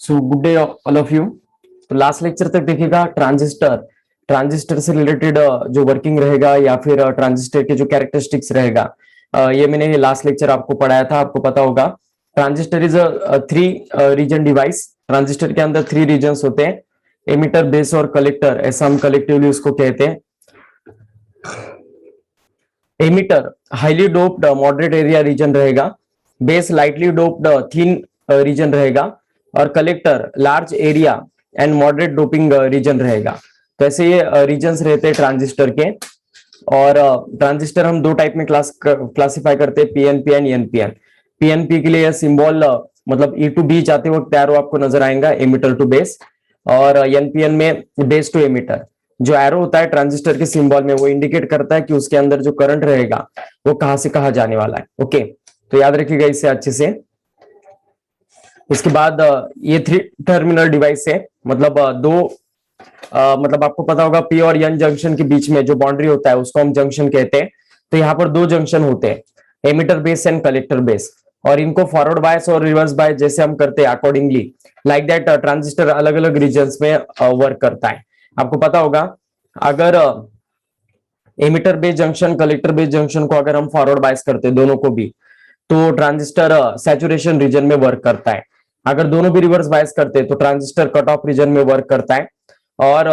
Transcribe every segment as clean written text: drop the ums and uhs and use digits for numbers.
So good day all of you. तो last lecture तक देखिएगा ट्रांजिस्टर ट्रांजिस्टर से रिलेटेड जो वर्किंग रहेगा या फिर ट्रांजिस्टर के जो कैरेक्टरिस्टिक्स रहेगा, ये मैंने लास्ट लेक्चर आपको पढ़ाया था, आपको पता होगा। Transistor is a three region device. Transistor के अंदर थ्री रीजन्स होते हैं, एमिटर, बेस और कलेक्टर, ऐसा हम कलेक्टिवली उसको कहते हैं। Emitter highly doped moderate area region रहेगा, base lightly doped thin region रहेगा, और collector large area and moderate doping region रहेगा। तो ऐसे ये रीजन्स रहते हैं ट्रांजिस्टर के। और ट्रांजिस्टर हम दो टाइप में क्लासिफाई करते हैं, पीएनपी एंड एनपीएन। पीएनपी के लिए सिंबल मतलब ई टू बी जाते वक्त एरो आपको नजर आएगा, एमिटर टू बेस, और एनपीएन में बेस टू एमिटर। जो एरो होता है ट्रांजिस्टर के सिंबल में, वो इंडिकेट करता है कि उसके अंदर जो करंट रहेगा वो कहां से कहां जाने वाला है। ओके, तो याद रखिएगा इससे अच्छे से। इसके बाद ये थ्री टर्मिनल डिवाइस है, मतलब मतलब आपको पता होगा पी और एन जंक्शन के बीच में जो बाउंड्री होता है उसको हम जंक्शन कहते हैं। तो यहाँ पर दो जंक्शन होते हैं, emitter base and collector base, और इनको फॉरवर्ड बायस और रिवर्स बायस जैसे हम करते हैं अकॉर्डिंगली, लाइक दैट ट्रांजिस्टर अलग अलग रीजन्स में वर्क करता है। आपको पता होगा अगर emitter base junction collector base junction को अगर हम फॉरवर्ड बायस करते हैं दोनों को भी, तो ट्रांजिस्टर सैचुरेशन रीजन में वर्क करता है। अगर दोनों भी रिवर्स बायस करते हैं तो ट्रांजिस्टर कट ऑफ रीजन में वर्क करता है। और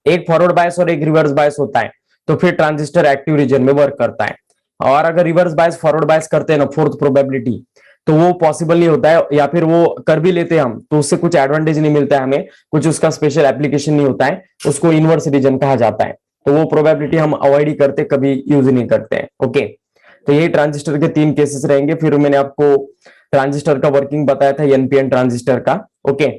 एक फॉरवर्ड बायस और एक रिवर्स बायस होता है तो फिर ट्रांजिस्टर एक्टिव रीजन में वर्क करता है। और अगर रिवर्स बायस फॉरवर्ड बायस करते हैं ना, फोर्थ प्रोबेबिलिटी, तो वो पॉसिबल नहीं होता है, या फिर वो कर भी लेते हैं हम तो उससे कुछ एडवांटेज नहीं मिलता है हमें, कुछ उसका स्पेशल एप्लीकेशन नहीं होता है, उसको इनवर्स रीजन कहा जाता है। तो वो प्रोबेबिलिटी हम अवॉइड ही करते, कभी यूज नहीं करते हैं। ओके, तो यही ट्रांजिस्टर के तीन केसेस रहेंगे। फिर मैंने आपको ट्रांजिस्टर का वर्किंग बताया था, एनपीएन ट्रांजिस्टर का। ओके,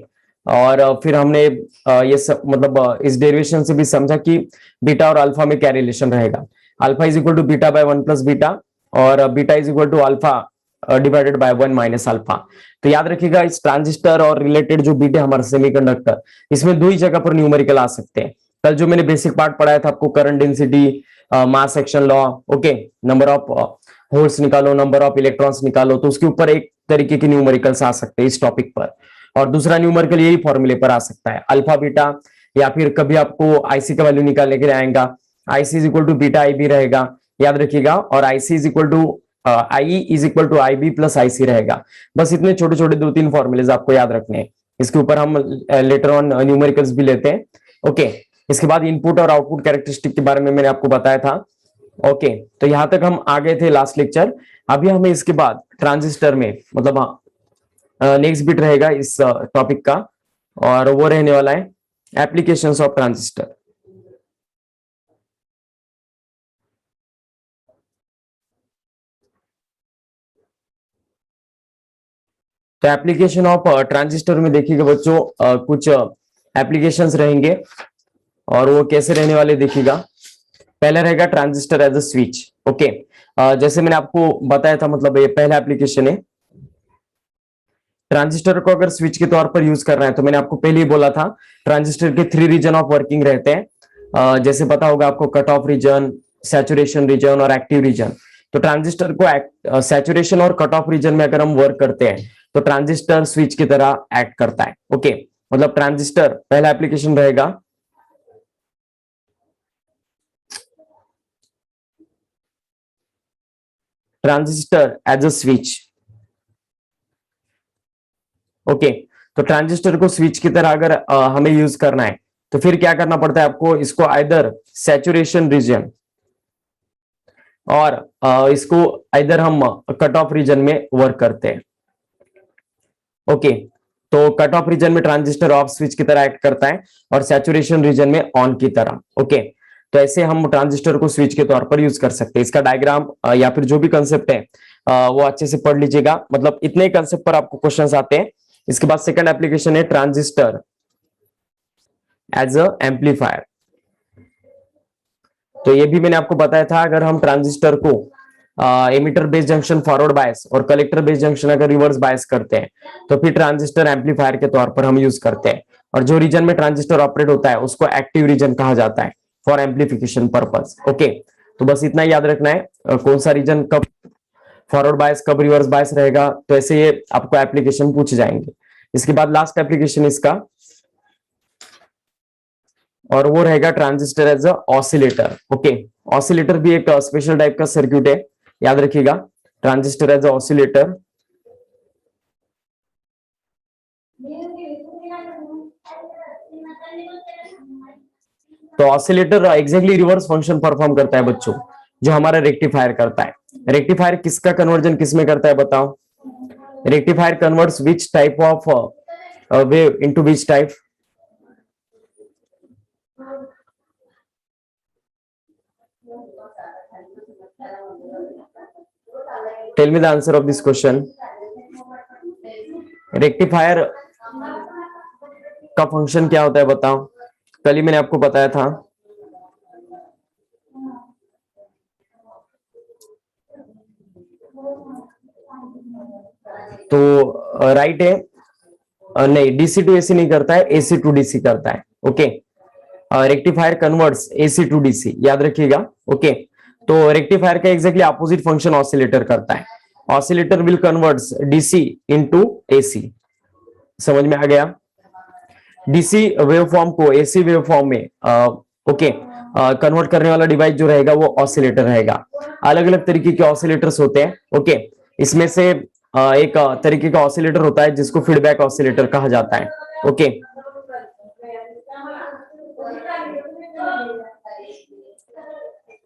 और फिर हमने ये सब मतलब इस डेरिवेशन से भी समझा कि बीटा और अल्फा में क्या रिलेशन रहेगा। Alpha is equal to beta by one plus beta, और beta is equal to alpha divided by one minus alpha. तो याद रखिएगा इस ट्रांजिस्टर और रिलेटेड जो बीट है हमारा सेमीकंडक्टर, इसमें दो ही जगह पर न्यूमेरिकल आ सकते हैं। कल जो मैंने बेसिक पार्ट पढ़ाया था आपको, current density, mass action law, okay, number of holes निकालो, नंबर ऑफ इलेक्ट्रॉन्स निकालो, तो उसके ऊपर एक तरीके के न्यूमेरिकल्स आ सकते हैं इस टॉपिक पर। और दूसरा न्यूमेरिकल यही फॉर्मूले पर आ सकता है, अल्फा बीटा, या फिर कभी आपको आईसी का वैल्यू निकालने के लिए आएगा, IC is equal to beta I B रहेगा, याद रखिएगा। और IC is equal to I is equal to I B plus IC रहेगा। बस इतने छोटे छोटे दो तीन फॉर्मूलेज आपको याद रखने हैं, इसके ऊपर हम लेटर ऑन न्यूमेरिकल्स भी लेते हैं। ओके, इसके बाद इनपुट और आउटपुट कैरेक्टरिस्टिक के बारे में मैंने आपको बताया था। ओके, तो यहां तक हम आ गए थे लास्ट लेक्चर। अभी हमें इसके बाद ट्रांजिस्टर में मतलब नेक्स्ट बिट रहेगा इस टॉपिक का, और वो रहने वाला है एप्लीकेशंस ऑफ ट्रांजिस्टर। तो एप्लीकेशन ऑफ ट्रांजिस्टर में देखिएगा बच्चों, कुछ एप्लीकेशंस रहेंगे, और वो कैसे रहने वाले देखिएगा। पहला रहेगा transistor as a switch. Okay, जैसे मैंने आपको बताया था, मतलब ये पहला एप्लीकेशन है। ट्रांजिस्टर को अगर स्विच के तौर पर यूज करना है तो मैंने आपको पहले ही बोला था, ट्रांजिस्टर के थ्री रीजन ऑफ वर्किंग रहते हैं। जैसे पता होगा आपको, cut off region, saturation region और एक्टिव रीजन। तो ट्रांजिस्टर को सैचुरेशन और कट ऑफ रीजन में अगर हम वर्क करते हैं तो ट्रांजिस्टर स्विच की तरह एक्ट करता है। ओके, मतलब ट्रांजिस्टर पहला एप्लीकेशन रहेगा transistor as a switch. Okay, तो ट्रांजिस्टर को स्विच की तरह अगर हमें यूज करना है तो फिर क्या करना पड़ता है आपको, इसको आइदर सैचुरेशन रीजन और इसको आइदर हम कट ऑफ रीजन में वर्क करते हैं। ओके, तो कट ऑफ रीजन में ट्रांजिस्टर ऑफ स्विच की तरह एक्ट करता है, और सैचुरेशन रीजन में ऑन की तरह। ओके, तो ऐसे हम ट्रांजिस्टर को स्विच के तौर पर यूज कर सकते हैं। इसका डायग्राम या फिर जो भी कंसेप्ट है वो अच्छे से पढ़ लीजिएगा, मतलब इतने कंसेप्ट पर आपको क्वेश्चंस आते हैं। इसके बाद सेकंड एप्लीकेशन है ट्रांजिस्टर एज अ एम्पलीफायर। तो ये भी मैंने आपको बताया था, अगर हम ट्रांजिस्टर को emitter base junction forward bias और कलेक्टर बेस जंक्शन अगर रिवर्स बायस करते हैं तो फिर ट्रांजिस्टर एम्पलीफायर के तौर पर हम यूज करते हैं। और जो रीजन में ट्रांजिस्टर ऑपरेट होता है उसको एक्टिव रीजन कहा जाता है फॉर एम्पलीफिकेशन पर्पस। ओके, तो बस इतना याद रखना है, कौन सा रीजन कब फॉरवर्ड बायस कब रिवर्स बायस रहेगा, तो ऐसे ये आपको एप्लीकेशन पूछ जाएंगे। इसके बाद लास्ट एप्लीकेशन इसका, और वो रहेगा transistor as a oscillator. Okay, oscillator भी एक स्पेशल टाइप का सर्क्यूट है, याद रखिएगा, ट्रांजिस्टर एज अ ऑसिलेटर। तो oscillator exactly reverse function perform करता है बच्चों, जो हमारा रेक्टिफायर करता है। रेक्टिफायर किसका कन्वर्जन किस में करता है बताओ? Rectifier converts which type of wave into which type? Tell me the answer of this question. Rectifier का फंक्शन क्या होता है बताओ? कल ही मैंने आपको बताया था। तो राइट है, नहीं, डीसी टू एसी नहीं करता है, एसी टू डीसी करता है। Okay, rectifier converts AC to DC, याद रखिएगा। ओके, तो रेक्टिफायर का एग्जैक्टली अपोजिट फंक्शन ऑसिलेटर करता है। Oscillator will converts DC into AC. समझ में आ गया? डीसी वेवफॉर्म को एसी वेवफॉर्म में ओके कन्वर्ट करने वाला डिवाइस जो रहेगा वो ऑसिलेटर रहेगा। अलग अलग तरीके के ऑसिलेटर्स होते हैं। ओके, इसमें से एक तरीके का ऑसिलेटर होता है जिसको फीडबैक ऑसिलेटर कहा जाता है। ओके,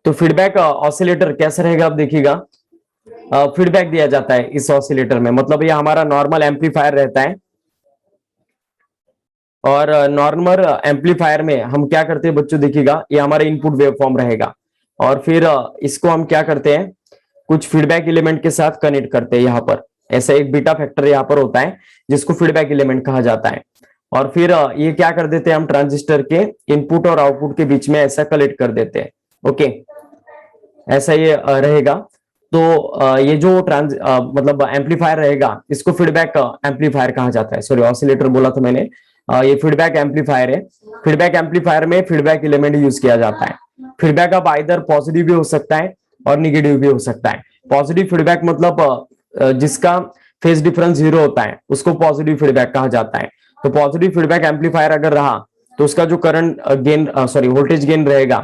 तो फीडबैक ऑसिलेटर कैसा रहेगा आप देखिएगा। फीडबैक दिया जाता है इस ऑसिलेटर में, मतलब ये हमारा नॉर्मल एम्पलीफायर रहता है, और नॉर्मल एम्पलीफायर में हम क्या करते हैं बच्चों देखिएगा, ये हमारा इनपुट वेवफॉर्म रहेगा, और फिर इसको हम क्या करते हैं, कुछ फीडबैक एलिमेंट के साथ कनेक्ट करते हैं। यहाँ पर ऐसा एक बीटा फैक्टर यहाँ पर होता है जिसको फीडबैक एलिमेंट कहा जाता है, और फिर ये क्या कर देते हैं हम, ट्रांजिस्टर के इनपुट और आउटपुट के बीच में ऐसा कलेक्ट कर देते हैं। ओके, ऐसा ये रहेगा। तो ये जो मतलब एम्पलीफायर रहेगा इसको फीडबैक एम्पलीफायर कहा जाता है। सॉरी, ऑसिलेटर बोला था मैंने, ये फीडबैक एम्पलीफायर है। फीडबैक एम्पलीफायर में फीडबैक एलिमेंट यूज किया जाता है। फीडबैक अब आइदर पॉजिटिव भी हो सकता है और निगेटिव भी हो सकता है। पॉजिटिव फीडबैक मतलब जिसका फेज डिफरेंस 0 होता है उसको पॉजिटिव फीडबैक कहा जाता है। तो पॉजिटिव फीडबैक एम्पलीफायर अगर रहा तो उसका जो current gain sorry voltage gain रहेगा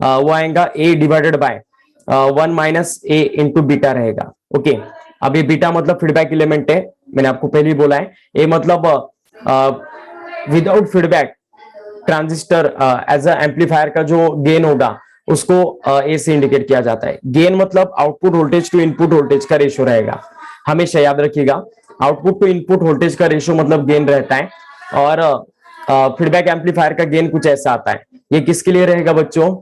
वो आएगा A divided by 1 minus A into beta रहेगा। ओके, अब ये बीटा मतलब फीडबैक एलिमेंट है, मैंने आपको पहले ही बोला है। ए मतलब without feedback transistor as a amplifier का जो गेन होगा उसको ए से इंडिकेट किया जाता है। गेन मतलब output voltage to input voltage का रेशियो रहेगा, हमेशा याद रखिएगा। आउटपुट टू इनपुट वोल्टेज का रेशियो मतलब गेन रहता है, और फीडबैक एम्पलीफायर का गेन कुछ ऐसा आता है। ये किसके लिए रहेगा बच्चों?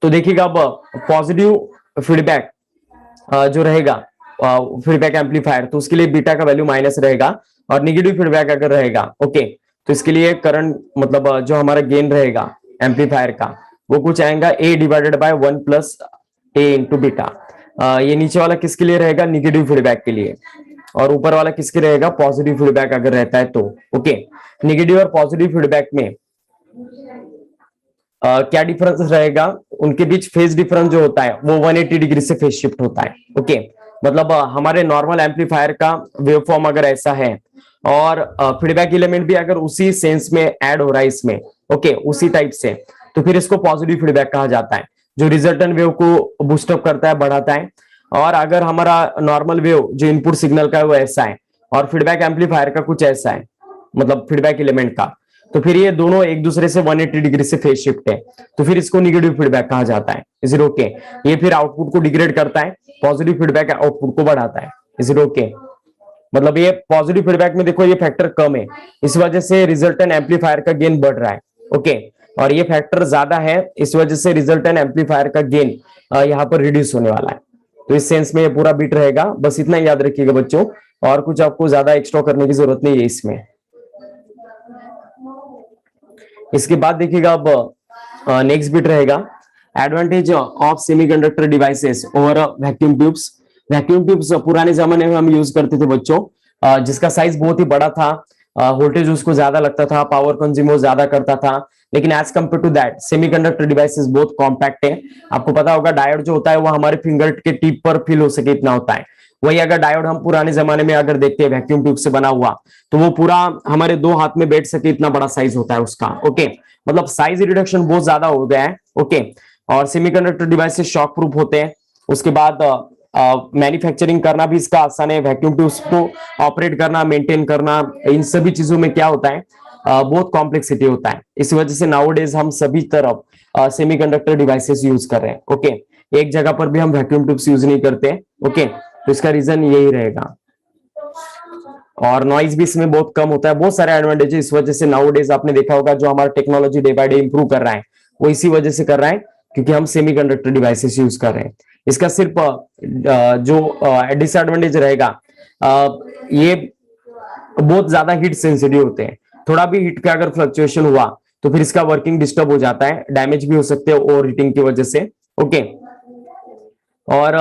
तो देखिएगा अब पॉजिटिव फीडबैक जो रहेगा फीडबैक एम्पलीफायर, तो उसके लिए बीटा का वैल्यू माइनस रहेगा, और निगेटिव फीडबैक अगर रहेगा ओके तो इसके लिए करंट मतलब जो हमारा गेन रहेगा एम्पलीफायर का वो कुछ आएगा A divided by 1 plus A into beta. ये नीचे वाला किसके लिए रहेगा? निगेटिव फीडबैक के लिए, और ऊपर वाला किसके रहेगा? पॉजिटिव फीडबैक अगर रहता है तो। ओके, निगेटिव और पॉजिटिव फीडबैक में क्या डिफरेंस रहेगा? उनके बीच फेज डिफरेंस जो होता है वो 180 डिग्री से फेज शिफ्ट होता है। ओके, मतलब हमारे नॉर्मल एम्पलीफायर का वेवफॉर्म अगर ऐसा है और फीडबैक एलिमेंट भी अगर उसी सेंस में ऐड हो रहा है इसमें ओके उसी टाइप से, तो फिर इसको पॉजिटिव फीडबैक कहा जाता है, जो रिजल्टेंट वेव को बूस्टअप करता है, बढ़ाता है। और अगर हमारा नॉर्मल वेव जो इनपुट सिग्नल का है वो ऐसा है और फीडबैक एम्पलीफायर का कुछ ऐसा है, मतलब फीडबैक एलिमेंट का, तो फिर ये दोनों एक दूसरे से 180 डिग्री से फेज शिफ्ट है, तो फिर इसको निगेटिव फीडबैक कहा जाता है। Is it okay? ये फिर आउटपुट को डिग्रेड करता है, पॉजिटिव फीडबैक आउटपुट को बढ़ाता है। Is it okay? मतलब ये पॉजिटिव फीडबैक में देखो ये फैक्टर कम है, इस वजह से रिजल्टेंट एम्पलीफायर का गेन बढ़ रहा है। ओके, और ये फैक्टर ज्यादा है, इस वजह से रिजल्टेंट एम्पलीफायर का गेन यहाँ पर रिड्यूस होने वाला है। तो इस सेंस में ये पूरा बीट रहेगा, बस इतना याद रखिएगा बच्चों, और कुछ आपको ज्यादा एक्स्ट्रा करने की जरूरत नहीं है इसमें। इसके बाद देखिएगा अब नेक्स्ट बिट रहेगा advantage of semiconductor devices over vacuum tubes. Vacuum tubes पुराने जमाने में हम यूज करते थे बच्चों, जिसका साइज बहुत ही बड़ा था, वोल्टेज उसको ज्यादा लगता था, पावर कंज्यूम ज्यादा करता था। लेकिन as compare to that semiconductor devices बहुत कॉम्पैक्ट है। आपको पता होगा डायोड जो होता है वो हमारे फिंगर के टिप पर फील हो सके इतना होता है। वही अगर डायोड हम पुराने जमाने में अगर देखते हैं वैक्यूम ट्यूब से बना हुआ, तो वो पूरा हमारे 2 हाथ में बैठ सके इतना बड़ा साइज होता है उसका। ओके, मतलब साइज रिडक्शन बहुत ज्यादा हो गया है। ओके, और सेमीकंडक्टर डिवाइसेस शॉक प्रूफ होते हैं। उसके बाद मैन्युफैक्चरिंग करना भी इसका आसान है। वैक्यूम ट्यूब्स को ऑपरेट करना, मेंटेन करना, इन सभी चीजों में क्या होता है, बहुत कॉम्प्लेक्सिटी होता है। इस वजह से नाउअडेज हम सभी तरफ सेमीकंडक्टर डिवाइसेस यूज कर रहे हैं। ओके, एक जगह पर भी हम वैक्यूम ट्यूब्स यूज नहीं करते। ओके, तो इसका रीजन यही रहेगा। और नॉइज भी इसमें बहुत कम होता है। बहुत सारे एडवांटेज इस वजह से नाउअडेज आपने देखा होगा जो हमारा technology day by day improve कर रहा है, वो इसी वजह से कर रहा है क्योंकि हम सेमीकंडक्टर डिवाइसेस यूज कर रहे हैं। इसका सिर्फ जो डिसएडवांटेज रहेगा, ये बहुत ज्यादा हीट सेंसिटिव होते हैं। थोड़ा भी हीट का अगर फ्लक्चुएशन हुआ तो फिर इसका वर्किंग डिस्टर्ब हो जाता है, डैमेज भी हो सकते हैं ओवर हीटिंग की वजह से। ओके, और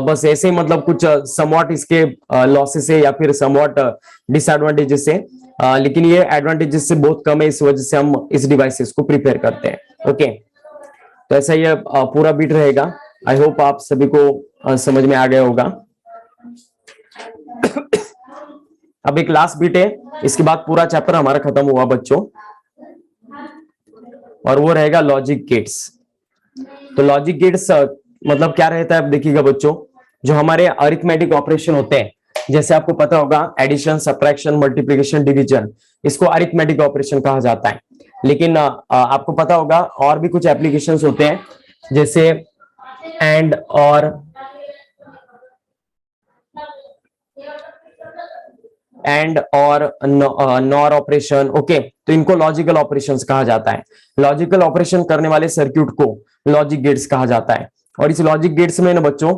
बस ऐसे ही मतलब कुछ समवॉट इसके लॉसेस है या फिर समवॉट डिसएडवांटेजेस है, लेकिन ये एडवांटेजेस से बहुत कम है। इस वजह से हम इस डिवाइसेस को प्रिपेयर करते हैं। ओके, तो ऐसा ये पूरा बीट रहेगा। आई होप आप सभी को समझ में आ गया होगा। अब एक लास्ट बीट है, इसके बाद पूरा चैप्टर हमारा खत्म हुआ बच्चों, और वो रहेगा लॉजिक गेट्स। तो लॉजिक गेट्स मतलब क्या रहता है, अब देखिएगा बच्चों, जो हमारे अरिथमेटिक ऑपरेशन होते हैं, जैसे आपको पता होगा एडिशन, सब्ट्रैक्शन, मल्टीप्लिकेशन, डिवीजन, इसको अरिथमेटिक ऑपरेशन कहा जाता है। लेकिन आपको पता होगा और भी कुछ एप्लीकेशंस होते हैं, जैसे एंड और नॉर ऑपरेशन। ओके, तो इनको लॉजिकल ऑपरेशंस कहा जाता है। लॉजिकल ऑपरेशन करने वाले सर्किट को लॉजिक गेट्स कहा जाता है। और इस लॉजिक गेट्स में ना बच्चों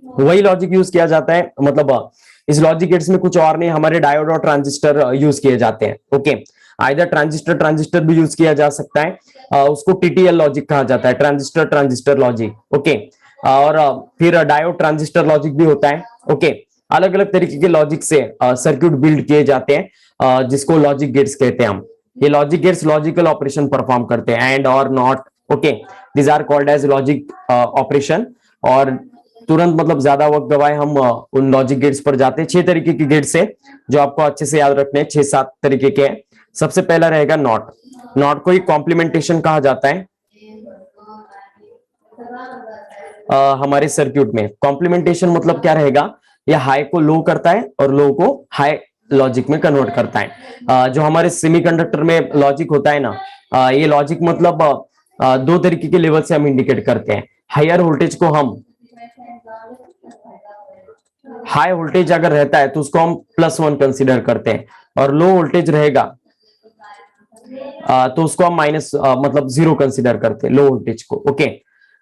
वही लॉजिक यूज किया जाता है, मतलब इस लॉजिक गेट्स में कुछ और नहीं, हमारे डायोड और ट्रांजिस्टर यूज किए जाते हैं। ओके, आइदर ट्रांजिस्टर भी यूज किया जा सकता है, उसको टीटीएल लॉजिक कहा जाता है, ट्रांजिस्टर लॉजिक। ओके, और फिर डायोड ट्रांजिस्टर लॉजिक भी होता है। ओके, अलग अलग तरीके के लॉजिक से सर्किट बिल्ड किए जाते हैं, जिसको लॉजिक गेट्स कहते हैं हम। ये logic gates logical operation perform करते हैं, and or not. Okay, these are called as logic operation. और तुरंत मतलब ज्यादा वक्त गवाए हम उन लॉजिक गेट्स पर जाते हैं। 6 तरीके के गेट्स है जो आपको अच्छे से याद रखने हैं, 6-7 तरीके के हैं। सबसे पहला रहेगा नॉट। नॉट को ही कॉम्प्लीमेंटेशन कहा जाता है हमारे सर्किट में। कॉम्प्लीमेंटेशन मतलब क्या रहेगा, यह हाई को लो करता है और लो को हाई लॉजिक में कन्वर्ट करता है। जो हमारे सेमीकंडक्टर में लॉजिक होता है ना, ये लॉजिक मतलब 2 तरीके के लेवल से हम इंडिकेट करते हैं। हायर वोल्टेज को हम, हाई वोल्टेज अगर रहता है तो उसको हम +1 कंसीडर करते हैं, और लो वोल्टेज रहेगा तो उसको हम माइनस मतलब 0 कंसीडर करते हैं, लो वोल्टेज को। ओके,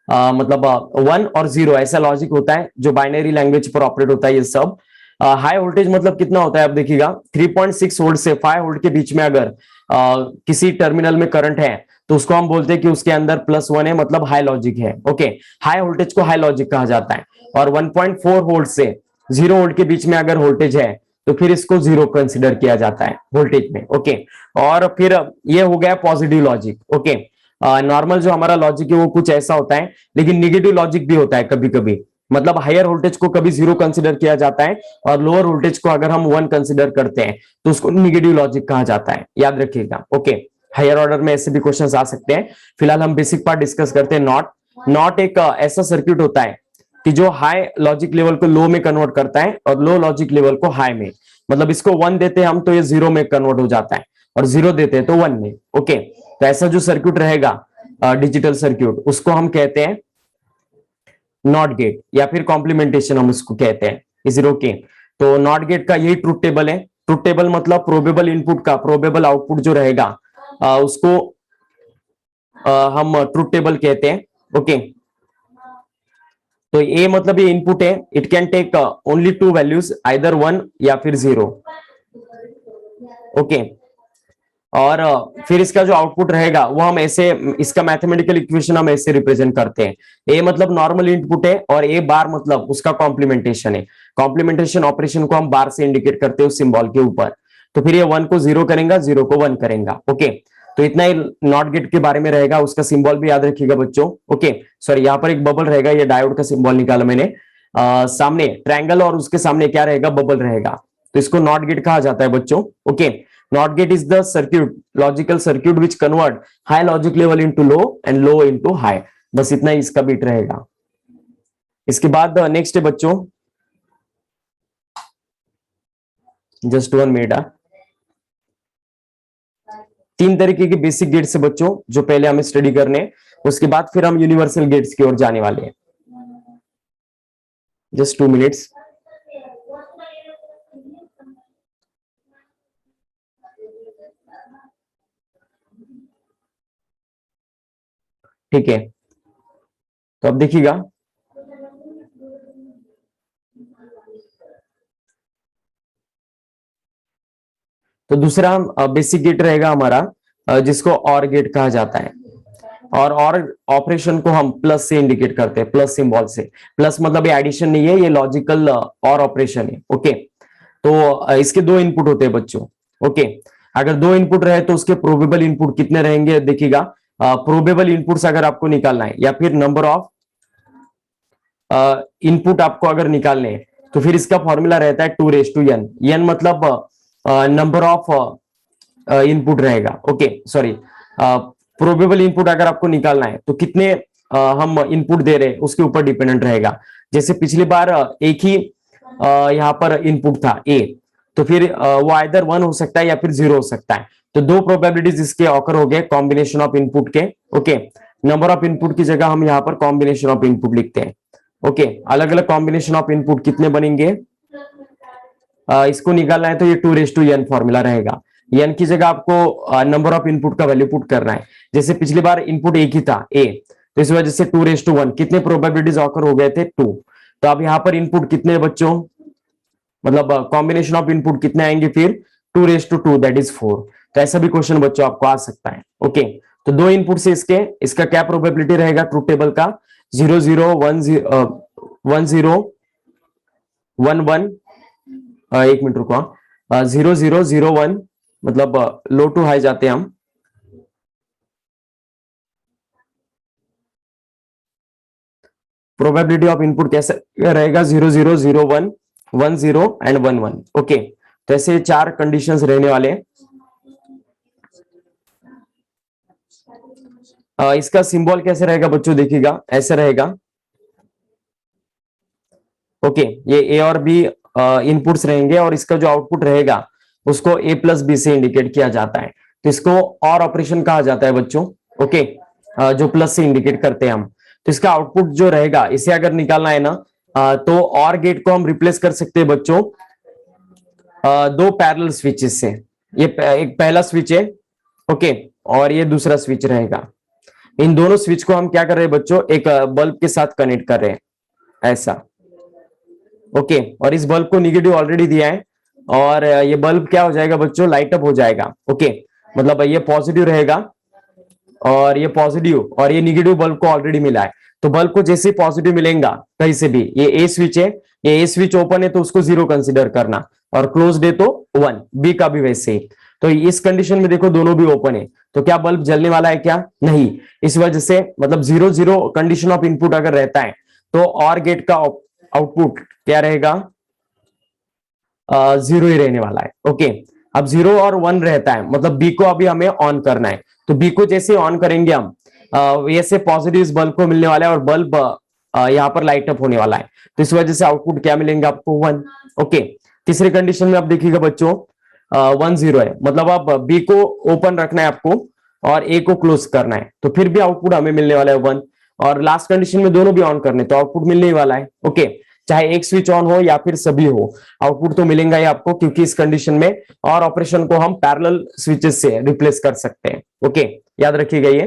मतलब 1 और 0 ऐसा लॉजिक होता है जो बाइनरी लैंग्वेज पर ऑपरेट होता है ये सब। हाई वोल्टेज मतलब कितना होता है, आप देखिएगा 3.6 वोल्ट से 5 वोल्ट के बीच में अगर किसी टर्मिनल में करंट है तो उसको हम बोलते हैं कि उसके अंदर +1 है, मतलब हाई लॉजिक है। ओके, हाई वोल्टेज को हाई लॉजिक कहा जाता है। और 1.4 वोल्ट से 0 वोल्ट के बीच में अगर वोल्टेज है तो फिर इसको 0 कंसिडर किया जाता है वोल्टेज में। ओके, और फिर ये हो गया पॉजिटिव लॉजिक। ओके, नॉर्मल जो हमारा लॉजिक है वो कुछ ऐसा होता है, लेकिन निगेटिव लॉजिक भी होता है कभी कभी। मतलब हायर वोल्टेज को कभी 0 कंसिडर किया जाता है, और लोअर वोल्टेज को अगर हम 1 कंसिडर करते हैं तो उसको निगेटिव लॉजिक कहा जाता है, याद रखिएगा। ओके, हायर ऑर्डर में ऐसे भी क्वेश्चंस आ सकते हैं। फिलहाल हम बेसिक पार्ट डिस्कस करते हैं। नॉट एक ऐसा सर्किट होता है कि जो हाई लॉजिक लेवल को लो में कन्वर्ट करता है और लो लॉजिक लेवल को हाई में। मतलब इसको 1 देते हैं हम तो ये 0 में कन्वर्ट हो जाता है, और 0 देते हैं तो 1 में। ओके, तो ऐसा जो सर्किट रहेगा डिजिटल सर्किट, उसको हम कहते हैं नॉट गेट, या फिर कॉम्प्लीमेंटेशन हम उसको कहते हैं। Is it okay? तो नॉट गेट का यही ट्रुथ टेबल है। ट्रुथ टेबल मतलब प्रोबेबल इनपुट का प्रोबेबल आउटपुट जो रहेगा उसको हम ट्रुथ टेबल कहते हैं। ओके, तो ए मतलब ये इनपुट है, it can take only 2 values, either 1 या फिर 0। ओके, और फिर इसका जो आउटपुट रहेगा वो हम ऐसे, इसका मैथमेटिकल इक्वेशन हम ऐसे रिप्रेजेंट करते हैं। ए मतलब नॉर्मल इनपुट है और ए बार मतलब उसका कॉम्प्लीमेंटेशन है। कॉम्प्लीमेंटेशन ऑपरेशन को हम बार से इंडिकेट करते हैं उस सिंबल के ऊपर। तो फिर ये 1 को 0 करेगा, 0 को 1 करेगा। ओके, तो इतना ही नॉट गेट के बारे में रहेगा। उसका सिंबल भी याद रखिएगा बच्चों। ओके, सॉरी, यहाँ पर एक बबल रहेगा, ये डायोड का सिंबल निकाला मैंने। सामने ट्रायंगल और उसके सामने क्या रहेगा, बबल रहेगा, तो इसको नॉट गेट कहा जाता है बच्चों। Okay, not gate is the circuit, logical circuit which convert high logic level into low and low into high. बस इतना ही इसका बीट रहेगा। इसके बाद नेक्स्ट है बच्चों, जस्ट 1 मिनट। 3 तरीके के बेसिक गेट्स है बच्चों जो पहले हमें स्टडी करने, उसके बाद फिर हम यूनिवर्सल गेट्स की ओर जाने वाले हैं। Just 2 minutes. ठीक है, तो अब देखिएगा, तो दूसरा बेसिक गेट रहेगा हमारा जिसको और गेट कहा जाता है। और ऑपरेशन को हम प्लस से इंडिकेट करते हैं, प्लस सिंबल से। प्लस मतलब ये एडिशन नहीं है, ये लॉजिकल और ऑपरेशन है। ओके, तो इसके 2 इनपुट होते हैं बच्चों। ओके, अगर 2 इनपुट रहे तो उसके प्रोबेबल इनपुट कितने रहेंगे, देखिएगा। प्रोबेबल इनपुट्स अगर आपको निकालना है या फिर नंबर ऑफ इनपुट आपको अगर निकालने हैं, तो फिर इसका फॉर्मूला रहता है 2n। n मतलब नंबर ऑफ इनपुट रहेगा। ओके, सॉरी, प्रोबेबल इनपुट अगर आपको निकालना है तो कितने हम इनपुट दे रहे हैं उसके ऊपर डिपेंडेंट रहेगा। जैसे पिछली बार एक ही यहाँ पर इनपुट था ए, तो फिर वो आइदर 1 हो सकता है या फिर 0 हो सकता है। तो 2 प्रोबेबिलिटीज इसके ऑकर हो गए कॉम्बिनेशन ऑफ इनपुट के। ओके, नंबर ऑफ इनपुट की जगह हम यहाँ पर कॉम्बिनेशन ऑफ इनपुट लिखते हैं। ओके, अलग अलग कॉम्बिनेशन ऑफ इनपुट कितने बनेंगे, इसको निकालना है तो ये 2n फॉर्मूला रहेगा। n की जगह आपको नंबर ऑफ इनपुट का वैल्यू पुट करना है। जैसे पिछली बार इनपुट एक ही था ए, तो इस वजह से 2:1 कितने प्रोबेबिलिटीज ऑकर हो गए थे, 2। तो अब यहाँ पर इनपुट कितने बच्चों, मतलब कॉम्बिनेशन ऑफ इनपुट कितने आएंगे फिर 2:2 दैट इज 4। तो ऐसा भी क्वेश्चन बच्चों आपको आ सकता है। ओके, तो 2 इनपुट से इसका क्या प्रोबेबिलिटी रहेगा ट्रूथ टेबल का, 0 0 1 0 1 0 1 1। एक मिनट रुको, 0 0 0 1 मतलब लो टू हाई जाते हैं हम। प्रोबेबिलिटी ऑफ इनपुट कैसे रहेगा, 0 0 0 1 1 0 एंड 1 1। ओके, तो ऐसे 4 कंडीशंस रहने वाले हैं। इसका सिंबल कैसे रहेगा बच्चों, देखिएगा ऐसे रहेगा। ओके, ये ए और बी इनपुट्स रहेंगे और इसका जो आउटपुट रहेगा उसको ए प्लस बी से इंडिकेट किया जाता है। तो इसको और ऑपरेशन कहा जाता है बच्चों। ओके, जो प्लस से इंडिकेट करते हैं हम। तो इसका आउटपुट जो रहेगा, इसे अगर निकालना है ना, तो और गेट को हम रिप्लेस कर सकते हैं बच्चों 2 पैरेलल स्विचेस से। ये एक पहला स्विच है, ओके, और ये दूसरा स्विच रहेगा। इन दोनों स्विच को हम क्या कर रहे हैं बच्चों, एक बल्ब के साथ कनेक्ट कर रहे हैं ऐसा। ओके, और इस बल्ब को निगेटिव ऑलरेडी दिया है और ये बल्ब क्या हो जाएगा बच्चों, लाइट अप हो जाएगा। ओके, मतलब ये पॉजिटिव रहेगा और ये पॉजिटिव और ये निगेटिव बल्ब को ऑलरेडी मिला है। तो बल्ब को जैसे पॉजिटिव मिलेगा कहीं से भी, ये ए स्विच है, ये ए स्विच ओपन है तो उसको 0 कंसीडर करना और क्लोज है तो 1, बी का भी वैसे ही। तो इस कंडीशन में देखो दोनों भी ओपन है, तो क्या बल्ब जलने वाला है क्या, नहीं। इस वजह से मतलब 0 0 कंडीशन ऑफ इनपुट अगर रहता है तो और गेट का आउटपुट क्या रहेगा, 0 ही रहने वाला है। ओके, अब 0 और 1 रहता है, मतलब बी को अभी हमें ऑन करना है। तो बी को जैसे ऑन करेंगे हम, वैसे पॉजिटिव इस बल्ब को मिलने वाला है और बल्ब यहाँ पर लाइट अप होने वाला है। तो इस वजह से आउटपुट क्या मिलेंगे आपको, 1। ओके, तीसरे कंडीशन में आप देखिएगा बच्चों 1 0 है, मतलब अब बी को ओपन रखना है आपको और ए को क्लोज करना है, तो फिर भी आउटपुट हमें मिलने वाला है 1। और लास्ट कंडीशन में दोनों भी ऑन करने, तो आउटपुट मिलने ही वाला है। ओके, चाहे एक स्विच ऑन हो या फिर सभी हो, आउटपुट तो मिलेगा ही आपको, क्योंकि इस कंडीशन में और ऑपरेशन को हम पैरेलल स्विचेस से रिप्लेस कर सकते हैं। ओके, याद रखिएगा ये।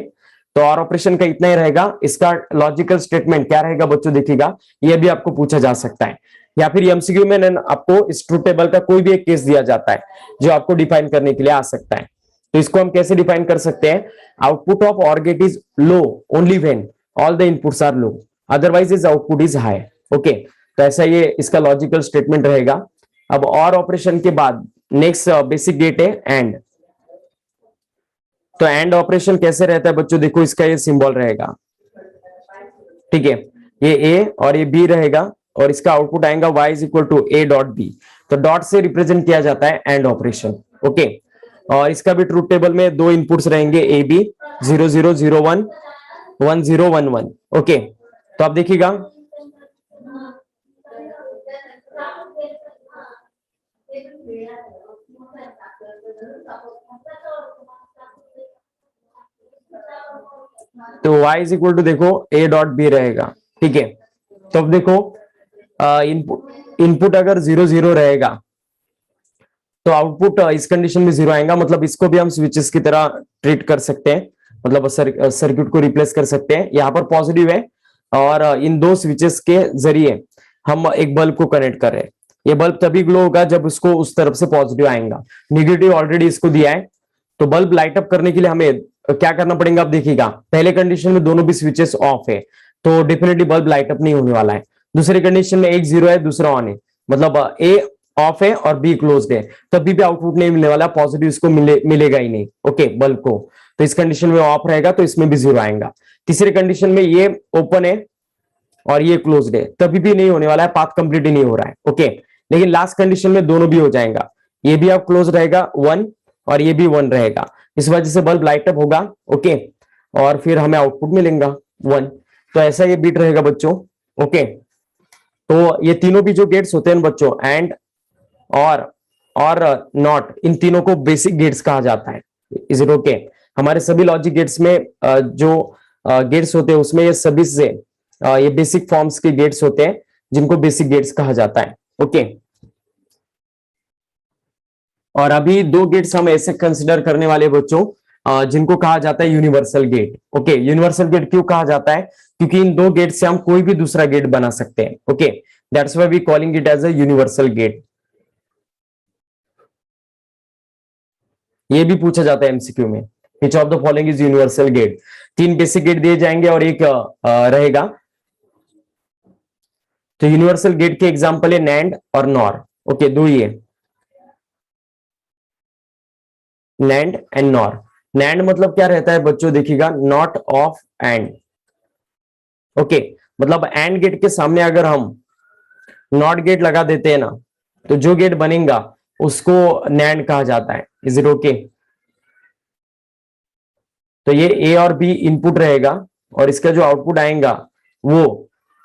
तो और ऑपरेशन का इतना ही रहेगा। इसका लॉजिकल स्टेटमेंट क्या रहेगा बच्चों, देखिएगा, ये भी आपको पूछा जा सकता है, या फिर एमसीक्यू में आपको इस ट्रूथ टेबल का कोई भी एक केस दिया जाता है जो आपको डिफाइन करने के लिए आ सकता है। तो इसको हम कैसे डिफाइन कर सकते हैं, output of OR gate is low only when all the inputs are low, otherwise is output is high. Okay, तो ऐसा ये इसका लॉजिकल स्टेटमेंट रहेगा। अब और ऑपरेशन के बाद नेक्स्ट बेसिक गेट है एंड। तो एंड ऑपरेशन कैसे रहता है बच्चों, देखो इसका ये सिंबल रहेगा, ठीक है, ये ए और ये बी रहेगा और इसका आउटपुट आएगा y is equal to A dot B. तो डॉट से रिप्रेजेंट किया जाता है एंड ऑपरेशन। ओके, और इसका भी ट्रूथ टेबल में दो इनपुट्स रहेंगे ए बी 0001 1011। ओके, तो आप देखिएगा तो y इज इक्वल टू देखो a डॉट बी रहेगा, ठीक है। तो अब देखो इनपुट अगर 00 रहेगा तो आउटपुट इस कंडीशन में 0 आएगा, मतलब इसको भी हम स्विचेस की तरह ट्रीट कर सकते हैं, मतलब सर्किट को रिप्लेस कर सकते हैं। यहाँ पर पॉजिटिव है और इन दो स्विचेस के जरिए हम एक बल्ब को कनेक्ट कर रहे हैं। ये बल्ब तभी ग्लो होगा जब उसको उस तरफ से पॉजिटिव आएगा, निगेटिव ऑलरेडी इसको दिया है। तो बल्ब लाइट अप करने के लिए हमें क्या करना पड़ेगा, आप देखिएगा पहले कंडीशन में दोनों भी स्विचेस ऑफ है तो डेफिनेटली बल्ब लाइट अप नहीं होने वाला है। दूसरी कंडीशन में एक 0 है दूसरा ऑन है, मतलब ए ऑफ है और बी क्लोज्ड है, तभी भी आउटपुट नहीं मिलने वाला, पॉजिटिव इसको मिलेगा ही नहीं। ओके, बल्ब को तो इस कंडीशन में ऑफ रहेगा तो इसमें भी 0 आएगा। तीसरी कंडीशन में ये ओपन है और ये क्लोज्ड है, तभी भी नहीं होने वाला है, पाथ कंप्लीट ही नहीं हो रहा है। ओके, लेकिन लास्ट कंडीशन में दोनों भी हो जाएगा, ये भी आप क्लोज रहेगा 1 और ये भी 1 रहेगा, इस वजह से बल्ब लाइट अप होगा। ओके, और फिर हमें आउटपुट मिलेगा 1। तो ऐसा ये बीट रहेगा बच्चों। ओके, तो ये तीनों भी जो गेट्स होते हैं बच्चों, एंड और नॉट, इन तीनों को बेसिक गेट्स कहा जाता है। Is it okay? हमारे सभी लॉजिक गेट्स में जो गेट्स होते हैं उसमें ये सभी से ये बेसिक फॉर्म्स के गेट्स होते हैं जिनको बेसिक गेट्स कहा जाता है। ओके, और अभी दो गेट्स हम ऐसे कंसिडर करने वाले बच्चों जिनको कहा जाता है universal gate. Okay, universal gate क्यों कहा जाता है, क्योंकि इन दो गेट से हम कोई भी दूसरा गेट बना सकते हैं। Okay, that's why we calling it as a universal gate. ये भी पूछा जाता है एमसीक्यू में, which of the following is universal gate. 3 basic gate दिए जाएंगे और एक रहेगा। तो यूनिवर्सल गेट के एग्जांपल है नैंड और नॉर। ओके, दो ही है, नैंड एंड नॉर। नैंड मतलब क्या रहता है बच्चों, देखिएगा नॉट ऑफ एंड। ओके, मतलब एंड गेट के सामने अगर हम नॉट गेट लगा देते हैं ना, तो जो गेट बनेगा उसको नैंड कहा जाता है। Is it okay? तो ये ए और बी इनपुट रहेगा और इसका जो आउटपुट आएगा वो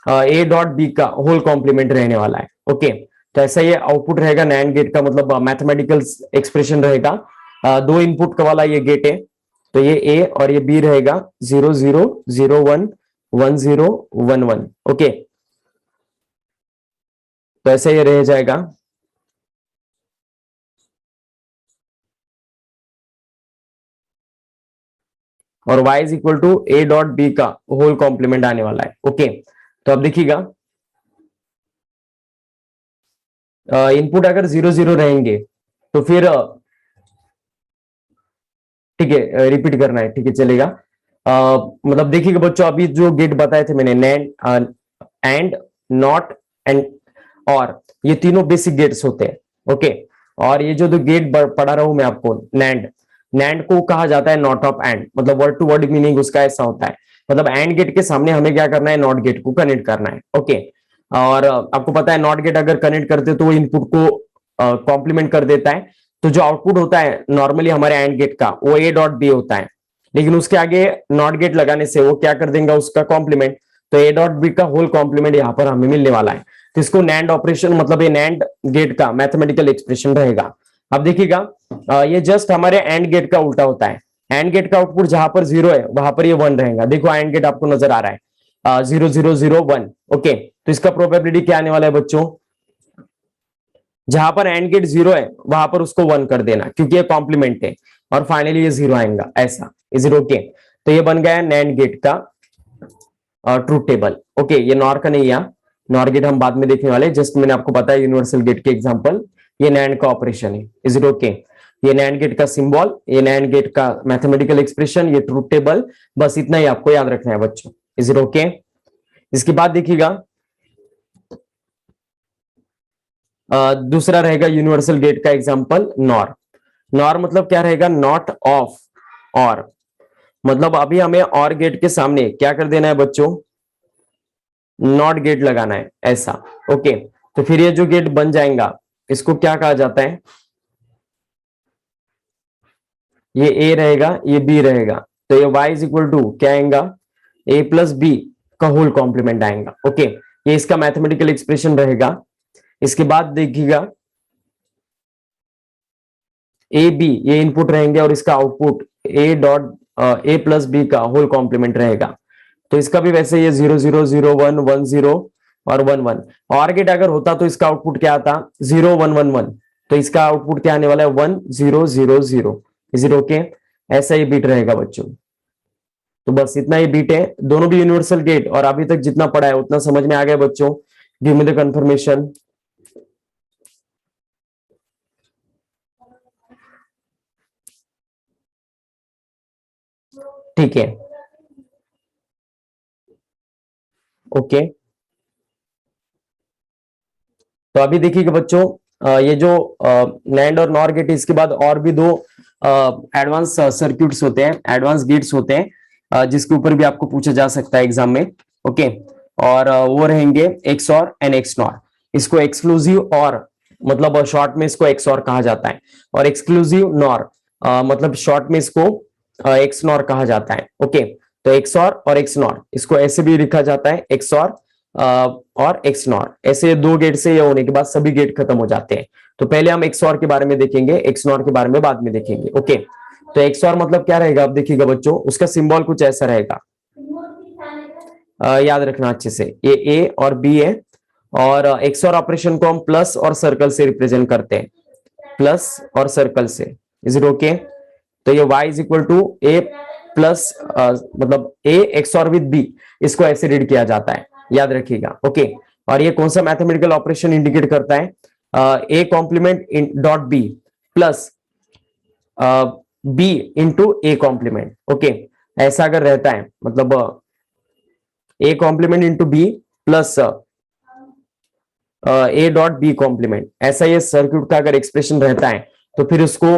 ए डॉट बी का होल कॉम्प्लीमेंट रहने वाला है। ओके, तो ऐसा ये आउटपुट रहेगा नैंड गेट का, मतलब मैथमेटिकल एक्सप्रेशन रहेगा। दो इनपुट का वाला ये गेट है, तो ये ए और ये बी रहेगा 0 0 0 1 1 0 1 1। ओके, तो ऐसा ये रह जाएगा। और y is equal to A dot B का होल कॉम्प्लीमेंट आने वाला है। ओके, तो अब देखिएगा इनपुट अगर 0 0 रहेंगे तो फिर ठीक है, रिपीट करना है, ठीक है चलेगा। मतलब देखिएगा बच्चों, अभी जो गेट बताए थे मैंने, नैंड एंड नॉट एंड और, ये तीनों बेसिक गेट्स होते हैं। ओके, और ये जो दो गेट पढ़ा रहा हूं मैं आपको, नैंड, नैंड को कहा जाता है नॉट ऑफ एंड, मतलब वर्ड टू वर्ड मीनिंग उसका ऐसा होता है, मतलब एंड गेट के सामने हमें क्या करना है, नॉट गेट को कनेक्ट करना है। ओके, और आपको पता है नॉट गेट अगर कनेक्ट करते हो तो वो इनपुट को कॉम्प्लीमेंट कर देता है। तो जो आउटपुट होता है नॉर्मली हमारे एंड गेट का, वो ए डॉट बी होता है, लेकिन उसके आगे नॉट गेट लगाने से वो क्या कर देगा, उसका कॉम्प्लीमेंट। तो ए डॉट बी का होल कॉम्प्लीमेंट यहाँ पर हमें मिलने वाला है। तो इसको नैंड ऑपरेशन, मतलब ये नैंड गेट का मैथमेटिकल एक्सप्रेशन रहेगा। अब देखिएगा ये जस्ट हमारे एंड गेट का उल्टा होता है। एंड गेट का आउटपुट जहां पर 0 है वहां पर ये 1 रहेगा। देखो एंड गेट आपको नजर आ रहा है 0 0 0 1। ओके, तो इसका प्रोबेबिलिटी क्या आने वाला है बच्चों, जहां पर एंड गेट 0 है वहां पर उसको 1 कर देना, क्योंकि ये कॉम्प्लीमेंट है, और फाइनली ये 0 आएगा ऐसा। Is it okay? तो ये बन गया नैंड गेट का ट्रूथ टेबल। ओके, ये नॉर का नहीं है, नॉर गेट हम बाद में देखने वाले, जस्ट मैंने आपको बताया यूनिवर्सल गेट के एग्जांपल, ये नैंड का ऑपरेशन है। Is it okay? ये नैंड गेट का सिंबल, ये नैंड गेट का मैथमेटिकल एक्सप्रेशन, ये ट्रूथ टेबल, बस इतना ही आपको याद रखना है बच्चों। Is it okay? इसके बाद देखिएगा दूसरा रहेगा यूनिवर्सल गेट का एग्जांपल नॉर। नॉर मतलब क्या रहेगा? नॉट ऑफ और, मतलब अभी हमें और गेट के सामने क्या कर देना है बच्चों? नॉट गेट लगाना है ऐसा। ओके, तो फिर ये जो गेट बन जाएगा इसको क्या कहा जाता है? ये ए रहेगा, ये बी रहेगा, तो ये y इज इक्वल टू क्या आएगा? a प्लस बी का होल कॉम्प्लीमेंट आएगा। ओके, ये इसका मैथमेटिकल एक्सप्रेशन रहेगा। इसके बाद देखिएगा ए बी ये इनपुट रहेंगे और इसका output A dot A plus B का होल कॉम्प्लीमेंट रहेगा। तो इसका भी वैसे ये 0 0 0 1 1 0 और 1 1। और गेट अगर होता तो इसका आउटपुट क्या आता? 0 1 1 1, तो इसका आउटपुट क्या आने वाला है? 1 0 0 0। Is it okay? ऐसा ही बीट रहेगा बच्चों। तो बस इतना ही बीट है, दोनों भी यूनिवर्सल गेट, और अभी तक जितना पढ़ा है उतना समझ में आ गया बच्चों? Give me the confirmation. ठीक है, ओके। तो अभी देखिएगा बच्चों ये जो नैंड और नॉर गेट, इसके बाद और भी दो एडवांस सर्क्यूट्स होते हैं, एडवांस गेट्स होते हैं जिसके ऊपर भी आपको पूछा जा सकता है एग्जाम में। ओके, और वो रहेंगे एक्स और एंड एक्स नॉर। इसको एक्सक्लूसिव और मतलब शॉर्ट में इसको एक्स और कहा जाता है, और एक्सक्लूसिव नॉर मतलब शॉर्ट में इसको एक्स नॉर कहा जाता है। ओके, तो एक्स और एक्स नॉर इसको ऐसे भी लिखा जाता है, एक्स और एक्स नॉर। ऐसे दो गेट से ये होने के बाद सभी गेट खत्म हो जाते हैं। तो पहले हम एक्स और के बारे में देखेंगे, एक्स नॉर के बारे में बाद में देखेंगे। ओके, तो एक्स और मतलब क्या रहेगा? अब देखिएगा बच्चों, उसका सिंबल कुछ ऐसा रहेगा, याद रखना अच्छे से। ये ए और बी है, और एक्स और ऑपरेशन को हम प्लस और सर्कल से रिप्रेजेंट करते हैं, प्लस और सर्कल से। Is it okay? तो ये y is equal to A plus मतलब A XOR with B, इसको ऐसे रीड किया जाता है, याद रखिएगा। ओके, और ये कौन सा मैथमेटिकल ऑपरेशन इंडिकेट करता है? A complement dot B plus B into A complement. Okay, ऐसा अगर रहता है मतलब A complement into B plus A dot B complement, ऐसा ये सर्क्यूट का अगर एक्सप्रेशन रहता है तो फिर उसको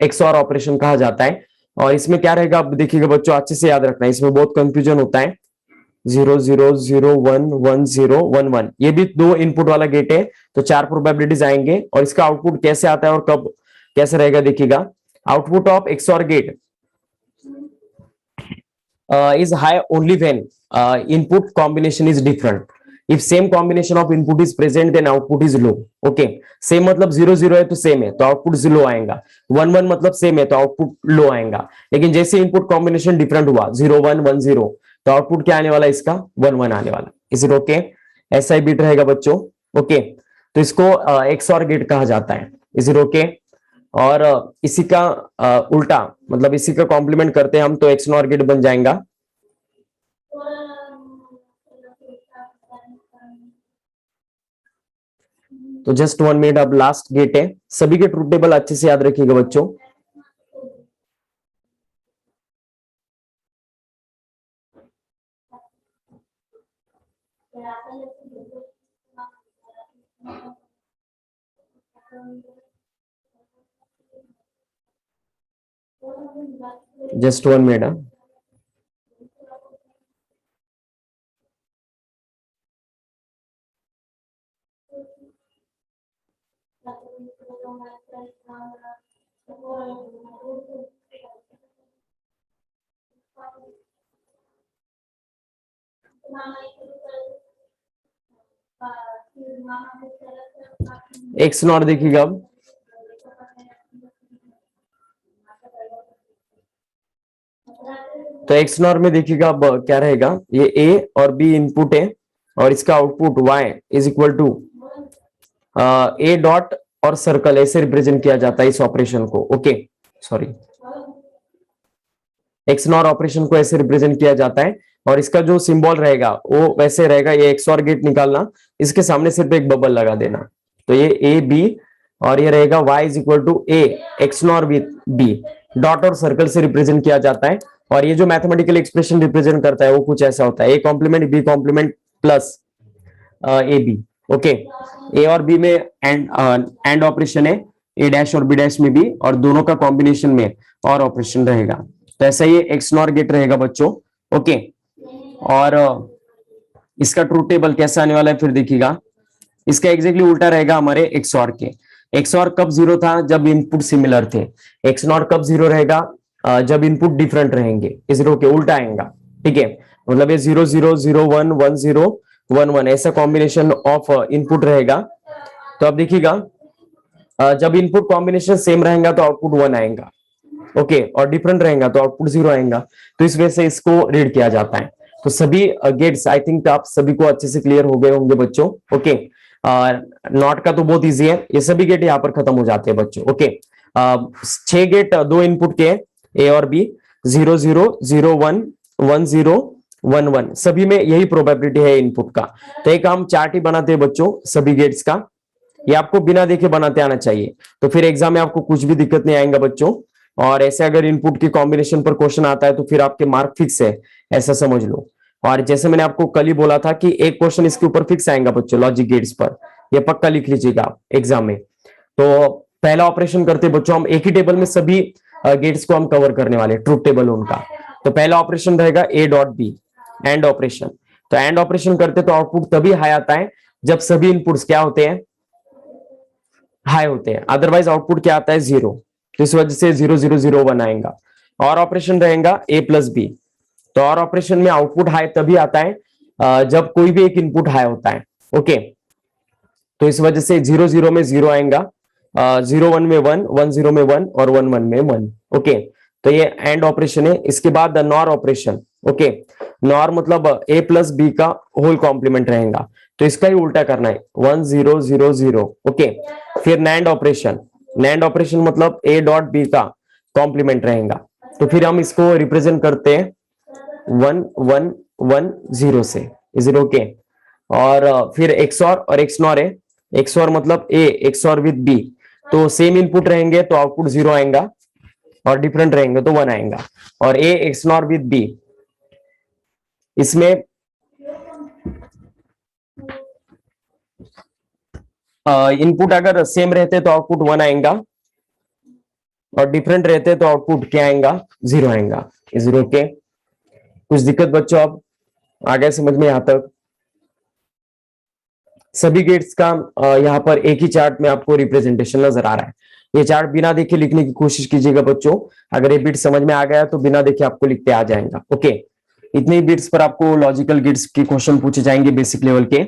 एक्स और ऑपरेशन कहा जाता है। और इसमें क्या रहेगा? अब देखिएगा बच्चों, अच्छे से याद रखना है, इसमें बहुत कंफ्यूजन होता है। 0 0 0 1 1 0 1 1, ये भी दो इनपुट वाला गेट है, तो 4 प्रोबेबिलिटीज आएंगे। और इसका आउटपुट कैसे आता है और कब कैसे रहेगा? देखिएगा, आउटपुट ऑफ एक्स और gate is high only when input combination is different. If same combination of input is present, then output is low. Okay, same मतलब 0 0 है तो same है तो आउटपुट लो आएगा, 1 1 मतलब सेम है तो आउटपुट लो आएगा। लेकिन जैसे इनपुट कॉम्बिनेशन डिफरेंट हुआ 0 1 1 0, तो आउटपुट क्या आने वाला है? इसका 1 1 आने वाला। Is it okay? ऐसा ही बीट रहेगा बच्चों। ओके, तो इसको एक्स और गेट कहा जाता है। Is it okay? और इसी का उल्टा मतलब इसी का कॉम्प्लीमेंट करते हैं हम, तो एक्स नॉर गेट बन जाएगा। तो जस्ट 1 मिनट, अब लास्ट गेट है। सभी के ट्रूथ टेबल अच्छे से याद रखिएगा बच्चों। Just 1 minute. एक्स नॉट देखिएगा अब, तो एक्स नॉर में देखिएगा अब क्या रहेगा? ये ए और बी इनपुट है और इसका output y is equal to A dot और सर्कल, ऐसे रिप्रेजेंट किया जाता है इस ऑपरेशन को। Okay, sorry, XNOR operation को ऐसे रिप्रेजेंट किया जाता है, और इसका जो सिंबल रहेगा वो वैसे रहेगा। ये एक्स और गेट निकालना, इसके सामने सिर्फ एक बबल लगा देना, तो ये ए बी और ये रहेगा y is equal to A XNOR with B, dot और सर्कल से रिप्रेजेंट किया जाता है। और ये जो मैथमेटिकल एक्सप्रेशन रिप्रेजेंट करता है वो कुछ ऐसा होता है, A complement B complement plus A B. Okay, A और बी में एंड ऑपरेशन है, ए डैश और बी डैश में भी, और दोनों का कॉम्बिनेशन में और ऑपरेशन रहेगा। तो ऐसा ये एक्स नॉर गेट रहेगा बच्चों। ओके, और इसका ट्रूथ टेबल कैसा आने वाला है फिर देखिएगा। इसका एग्जैक्टली उल्टा रहेगा हमारे एक्स ऑर के। एक्स ऑर कब जीरो था? जब इनपुट सिमिलर थे। एक्स नॉट कब जीरो रहेगा? जब इनपुट डिफरेंट रहेंगे, जीरो के उल्टा आएगा। ठीक है, मतलब ये 0 0 0 1 1 0 1 1 ऐसा कॉम्बिनेशन ऑफ इनपुट रहेगा। तो अब देखिएगा, जब इनपुट कॉम्बिनेशन सेम रहेगा तो आउटपुट 1 आएगा। ओके, और डिफरेंट रहेगा तो आउटपुट 0 आएगा। तो इस वजह से इसको रीड किया जाता है। तो सभी गेट्स आई थिंक आप सभी को अच्छे से क्लियर हो गए होंगे बच्चों। ओके, नॉट का तो बहुत इजी है, ये सभी गेट यहाँ पर खत्म हो जाते हैं बच्चों। ओके, 6 गेट दो इनपुट के ए और बी, 0 0 0 1 1 0 1 1, सभी में यही प्रोबेबिलिटी है इनपुट का। तो एक हम चार्ट ही बनाते हैं बच्चों सभी गेट्स का, ये आपको बिना देखे बनाते आना चाहिए, तो फिर एग्जाम में आपको कुछ भी दिक्कत नहीं आएगा बच्चों। और ऐसे अगर इनपुट की कॉम्बिनेशन पर क्वेश्चन आता है तो फिर आपके मार्क फिक्स है, ऐसा समझ लो। और जैसे मैंने आपको कल ही बोला था कि एक क्वेश्चन इसके ऊपर फिक्स आएगा बच्चों, लॉजिक गेट्स पर, ये पक्का लिख लीजिएगा आप एग्जाम में। तो पहला ऑपरेशन करते बच्चों हम एक ही टेबल में सभी गेट्स को हम कवर करने वाले, ट्रूथ टेबल उनका। तो पहला ऑपरेशन रहेगा A dot B, and operation. तो एंड ऑपरेशन करते तो आउटपुट तभी हाई आता है जब सभी इनपुट्स क्या होते हैं? हाई होते हैं, अदरवाइज आउटपुट क्या आता है? 0। तो इस वजह से 0 0 0 1 आएगा। और ऑपरेशन रहेगा ए प्लस बी। तो और ऑपरेशन में आउटपुट हाई तभी आता है जब कोई भी एक इनपुट हाई होता है। ओके, तो इस वजह से 0 0 में 0 आएगा, 0 1 में 1 1 0 में 1 और 1 1 में 1। ओके, तो ये एंड ऑपरेशन है। इसके बाद नॉर ऑपरेशन। ओके, नॉर मतलब ए प्लस बी का होल कॉम्प्लीमेंट रहेगा, तो इसका ही उल्टा करना है, 1 0 0 0। ओके, फिर नैंड ऑपरेशन। नैंड ऑपरेशन मतलब ए डॉट बी का कॉम्प्लीमेंट रहेगा, तो फिर हम इसको रिप्रेजेंट करते हैं 1 1 1 0 से। Is it okay? और फिर एक्सऑर और एक्सनॉर है। एक्सऑर मतलब ए एक्सऑर विद बी, तो सेम इनपुट रहेंगे तो आउटपुट 0 आएगा, और डिफरेंट रहेंगे तो 1 आएगा। और ए एक्सनॉर विद बी, इसमें इनपुट अगर सेम रहते तो आउटपुट 1 आएगा, और डिफरेंट रहते तो आउटपुट क्या आएगा? 0 आएगा। Is it okay? कुछ दिक्कत बच्चों अब आ गया समझ में यहां तक? सभी गेट्स का यहाँ पर एक ही चार्ट में आपको रिप्रेजेंटेशन नजर आ रहा है। ये चार्ट बिना देखे लिखने की कोशिश कीजिएगा बच्चों, अगर ये बिट समझ में आ गया तो बिना देखे आपको लिखते आ जाएगा। ओके, इतने ही बिट्स पर आपको लॉजिकल गेट्स के क्वेश्चन पूछे जाएंगे बेसिक लेवल के।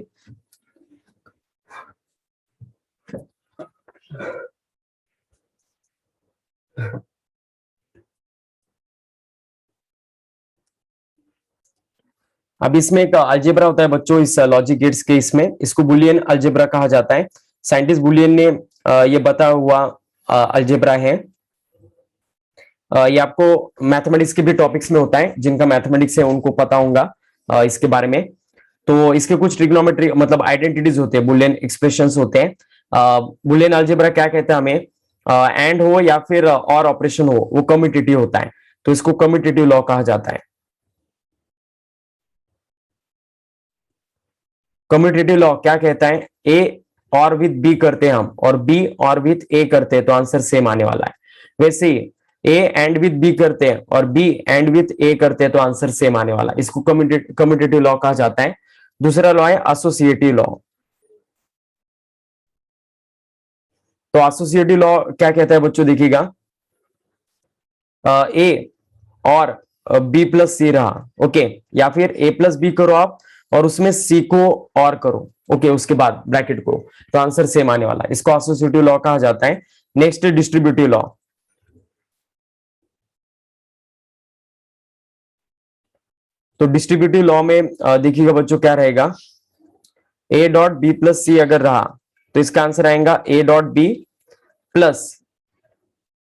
अब इसमें एक अलजेब्रा होता है बच्चों इस लॉजिक गेट्स के, इसमें इसको बुलियन अलजेब्रा कहा जाता है। साइंटिस्ट बुलियन ने ये बताया हुआ अलजेब्रा है। ये आपको मैथमेटिक्स के भी टॉपिक्स में होता है, जिनका मैथमेटिक्स है उनको पता होगा इसके बारे में। तो इसके कुछ ट्रिग्नोमेट्री मतलब आइडेंटिटीज होते हैं, बुलियन एक्सप्रेशंस होते हैं। बुलियन अलजेब्रा क्या कहता है हमें? एंड हो या फिर और ऑपरेशन हो, वो कम्यूटेटिव होता है, तो इसको कम्यूटेटिव लॉ कहा जाता है। कम्यूटेटिव लॉ क्या कहता है? ए और विथ बी करते हैं हम, और बी और विथ ए करते हैं तो आंसर सेम आने वाला है। वैसे ही ए एंड विथ बी करते हैं और बी एंड विथ ए करते हैं तो आंसर सेम आने वाला है, इसको कम्यूटेटिव लॉ कहा जाता है। दूसरा लॉ है एसोसिएटिव लॉ। तो एसोसिएटिव लॉ क्या कहता है बच्चों? देखिएगा, ए और बी प्लस सी रहा, ओके, या फिर ए प्लस बी करो आप और उसमें सी को और करो, ओके, उसके बाद ब्रैकेट को, तो आंसर सेम आने वाला है, इसको एसोसिएटिव लॉ कहा जाता है। Next distributive law. तो डिस्ट्रीब्यूटिव लॉ में देखिएगा बच्चों क्या रहेगा? A dot B plus C अगर रहा तो इसका आंसर आएगा A dot B plus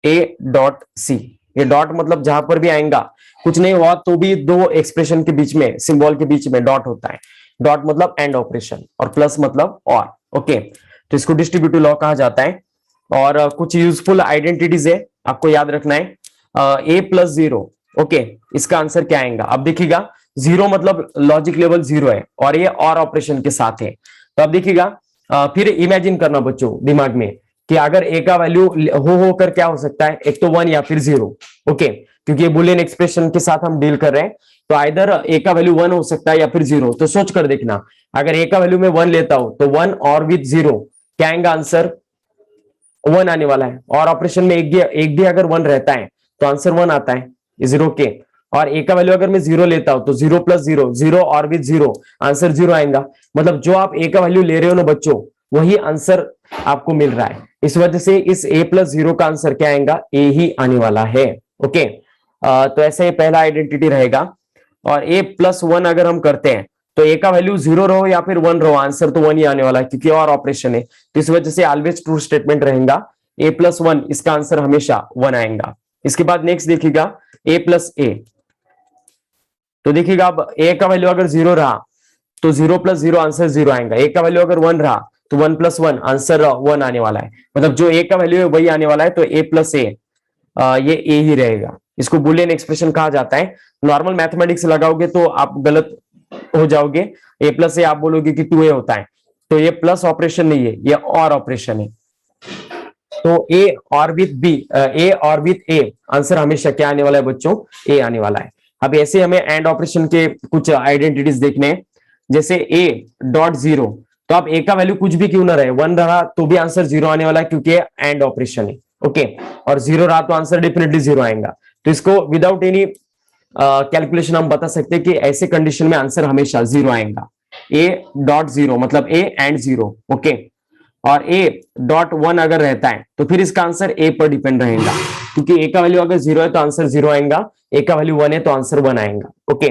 A dot C. ये डॉट मतलब जहां पर भी आएगा, कुछ नहीं हुआ तो भी दो एक्सप्रेशन के बीच में, सिंबल के बीच में डॉट होता है। डॉट मतलब एंड ऑपरेशन और प्लस मतलब और, ओके, तो इसको डिस्ट्रीब्यूटिव लॉ कहा जाता है। और कुछ यूजफुल आइडेंटिटीज है, आपको याद रखना है। ए प्लस जीरो, ओके, इसका आंसर क्या आएगा? अब देखिएगा, जीरो मतलब लॉजिक लेवल जीरो है और ये और ऑपरेशन के साथ है। तो अब देखिएगा, फिर इमेजिन करना बच्चों दिमाग में कि अगर ए का वैल्यू हो कर क्या हो सकता है, एक तो वन या फिर जीरो, ओके, क्योंकि ये बुलियन एक्सप्रेशन के साथ हम डील कर रहे हैं। तो आइदर ए का वैल्यू वन हो सकता है या फिर जीरो। तो सोच कर देखना, अगर ए का वैल्यू में वन लेता हूं तो वन और विथ जीरो क्या आएगा आंसर? वन आने वाला है। और ऑपरेशन में एक भी अगर वन रहता है तो आंसर वन आता है, इज इट ओके? और ए का वैल्यू अगर मैं जीरो लेता हूं तो जीरो प्लस जीरो, जीरो और विथ जीरो, आंसर जीरो आएगा। मतलब जो आप ए का वैल्यू ले रहे हो ना बच्चों, वही आंसर आपको मिल रहा है। इस वजह से इस ए प्लस जीरो का आंसर क्या आएगा? ए ही आने वाला है, ओके। तो ऐसे ये पहला आइडेंटिटी रहेगा। और ए प्लस वन अगर हम करते हैं तो ए का वैल्यू जीरो रहो या फिर वन रहो, आंसर तो वन ही आने वाला है, क्योंकि और ऑपरेशन है। तो इस वजह से ऑलवेज ट्रू स्टेटमेंट रहेगा, ए प्लस वन, इसका आंसर हमेशा वन आएगा। इसके बाद नेक्स्ट देखिएगा, ए प्लस ए। तो देखिएगा, अब ए का वैल्यू अगर जीरो रहा तो zero plus zero answer zero आएगा। ए का वैल्यू अगर वन रहा तो one plus one answer one आने वाला है। मतलब जो ए का वैल्यू है वही आने वाला है। तो ए प्लस ए, ये ए ही रहेगा। इसको बुलियन एक्सप्रेशन कहा जाता है। नॉर्मल मैथमेटिक्स लगाओगे तो आप गलत हो जाओगे। ए प्लस ए आप बोलोगे कि टू ए होता है, तो ये प्लस ऑपरेशन नहीं है, ये और ऑपरेशन है। तो ए और विथ बी, ए और विथ ए, आंसर हमेशा क्या आने वाला है बच्चों? ए आने वाला है। अब ऐसे हमें एंड ऑपरेशन के कुछ आइडेंटिटीज देखने हैं, जैसे ए डॉट जीरो। तो आप ए का वैल्यू कुछ भी क्यों ना रहे, वन रहा तो भी आंसर जीरो आने वाला है, क्योंकि एंड ऑपरेशन है, ओके। और जीरो रहा तो आंसर डेफिनेटली जीरो आएगा। तो इसको विदाउट एनी कैलकुलेशन हम बता सकते हैं कि ऐसे कंडीशन में आंसर हमेशा जीरो आएगा। ए डॉट जीरो मतलब ए एंड जीरो, ओके। और ए डॉट वन अगर रहता है तो फिर इसका आंसर ए पर डिपेंड रहेगा, क्योंकि ए का वैल्यू अगर जीरो है तो आंसर जीरो आएगा, ए का वैल्यू वन है तो आंसर वन आएगा, ओके।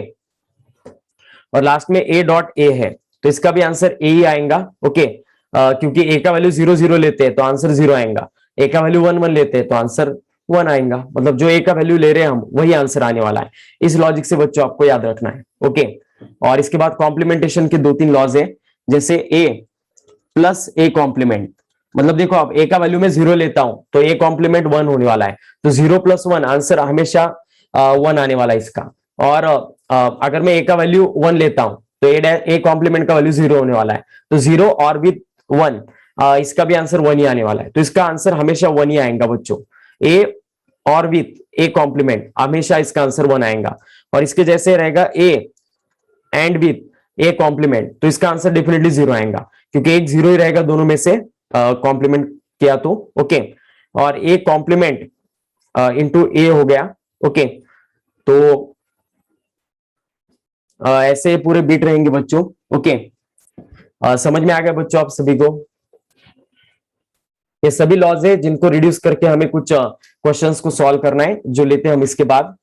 और लास्ट में ए डॉट ए है तो इसका भी आंसर ए ही आएगा, ओके। क्योंकि ए का वैल्यू जीरो जीरो लेते हैं तो आंसर जीरो आएगा, ए का वैल्यू वन वन लेते हैं तो आंसर वन आएगा। मतलब जो ए का वैल्यू ले रहे हैं हम वही आंसर आने वाला है। इस लॉजिक से बच्चों आपको याद रखना है, ओके। और इसके बाद कॉम्प्लीमेंटेशन के दो तीन लॉज है, जैसे ए प्लस ए कॉम्प्लीमेंट। मतलब देखो, अब ए का वैल्यू में जीरो लेता हूं तो ए कॉम्प्लीमेंट वन होने वाला है, तो जीरो प्लस वन आंसर हमेशा वन आने वाला है इसका। और अगर मैं ए का वैल्यू वन लेता हूं तो ए कॉम्प्लीमेंट का वैल्यू जीरो होने वाला है, तो जीरो और विथ वन, इसका भी आंसर वन ही आने वाला है। तो इसका आंसर हमेशा वन ही आएगा बच्चों। ए और विथ ए कॉम्प्लीमेंट, हमेशा इसका आंसर वन आएगा। और इसके जैसे रहेगा A and with A complement, तो इसका आंसर डेफिनेटली जीरो आएगा, क्योंकि एक जीरो ही रहेगा दोनों में से कॉम्प्लीमेंट किया तो, ओके। और ए कॉम्प्लीमेंट इंटू ए हो गया, ओके। तो ऐसे पूरे बीट रहेंगे बच्चों, ओके। समझ में आ गया बच्चों आप सभी को? ये सभी लॉज है जिनको रिड्यूस करके हमें कुछ क्वेश्चंस को सॉल्व करना है, जो लेते हैं हम इसके बाद।